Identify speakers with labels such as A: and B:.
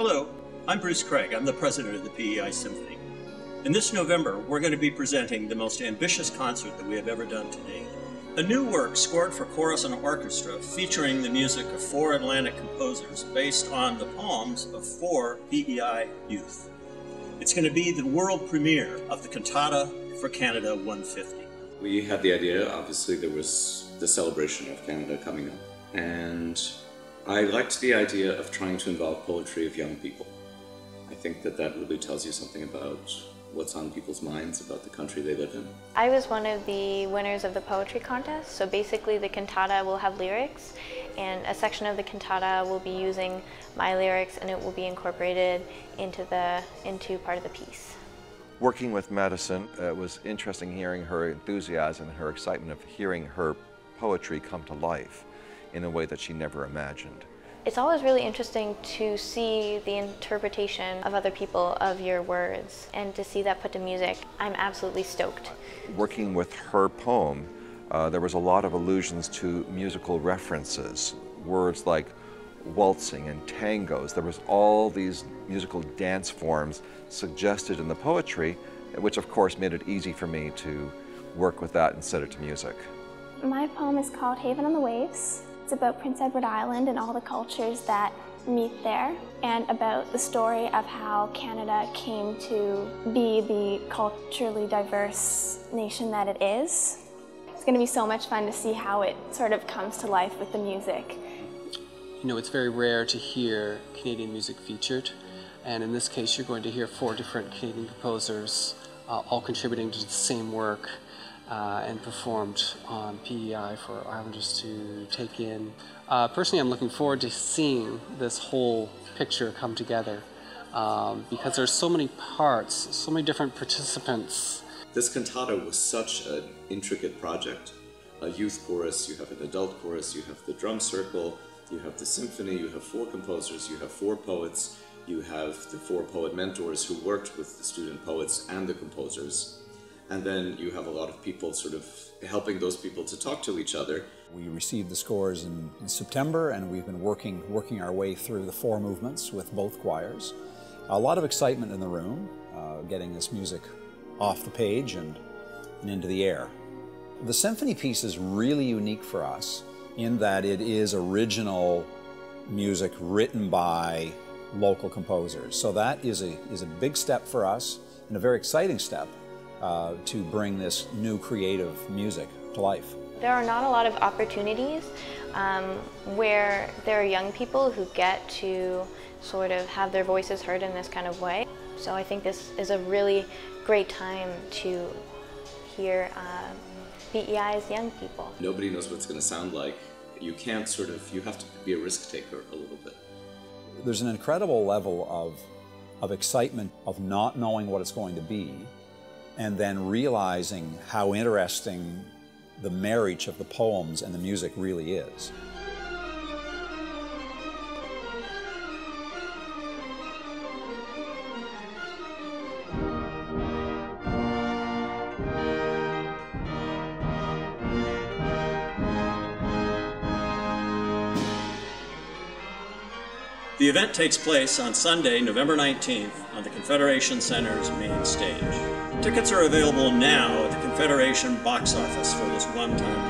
A: Hello, I'm Bruce Craig. I'm the president of the PEI Symphony. And this November, we're going to be presenting the most ambitious concert that we have ever done to date. A new work scored for chorus and orchestra featuring the music of 4 Atlantic composers based on the poems of 4 PEI youth. It's going to be the world premiere of the Cantata for Canada 150.
B: We had the idea, obviously there was the celebration of Canada coming up, and I liked the idea of trying to involve poetry of young people. I think that that really tells you something about what's on people's minds about the country they live in.
C: I was one of the winners of the poetry contest, so basically the cantata will have lyrics, and a section of the cantata will be using my lyrics, and it will be incorporated into part of the piece.
D: Working with Madison, it was interesting hearing her enthusiasm and her excitement of hearing her poetry come to life in a way that she never imagined.
C: It's always really interesting to see the interpretation of other people of your words, and to see that put to music. I'm absolutely stoked.
D: Working with her poem, there was a lot of allusions to musical references, words like waltzing and tangos. There was all these musical dance forms suggested in the poetry, which of course made it easy for me to work with that and set it to music.
E: My poem is called Haven on the Waves. It's about Prince Edward Island and all the cultures that meet there, and about the story of how Canada came to be the culturally diverse nation that it is. It's going to be so much fun to see how it sort of comes to life with the music.
F: You know, it's very rare to hear Canadian music featured, and in this case you're going to hear 4 different Canadian composers all contributing to the same work and performed on PEI for Islanders to take in. Personally, I'm looking forward to seeing this whole picture come together because there's so many parts, so many different participants.
B: This cantata was such an intricate project. A youth chorus, you have an adult chorus, you have the drum circle, you have the symphony, you have 4 composers, you have 4 poets, you have the 4 poet mentors who worked with the student poets and the composers. And then you have a lot of people sort of helping those people to talk to each other.
G: We received the scores in September, and we've been working our way through the 4 movements with both choirs. A lot of excitement in the room, getting this music off the page and into the air. The symphony piece is really unique for us in that it is original music written by local composers. So that is a big step for us, and a very exciting step to bring this new creative music to life.
C: There are not a lot of opportunities where there are young people who get to sort of have their voices heard in this kind of way. So I think this is a really great time to hear PEI's young people.
B: Nobody knows what it's going to sound like. You can't you have to be a risk taker a little bit.
G: There's an incredible level of excitement of not knowing what it's going to be, and then realizing how interesting the marriage of the poems and the music really is.
A: The event takes place on Sunday, November 19th on the Confederation Center's main stage. Tickets are available now at the Confederation box office for this one-time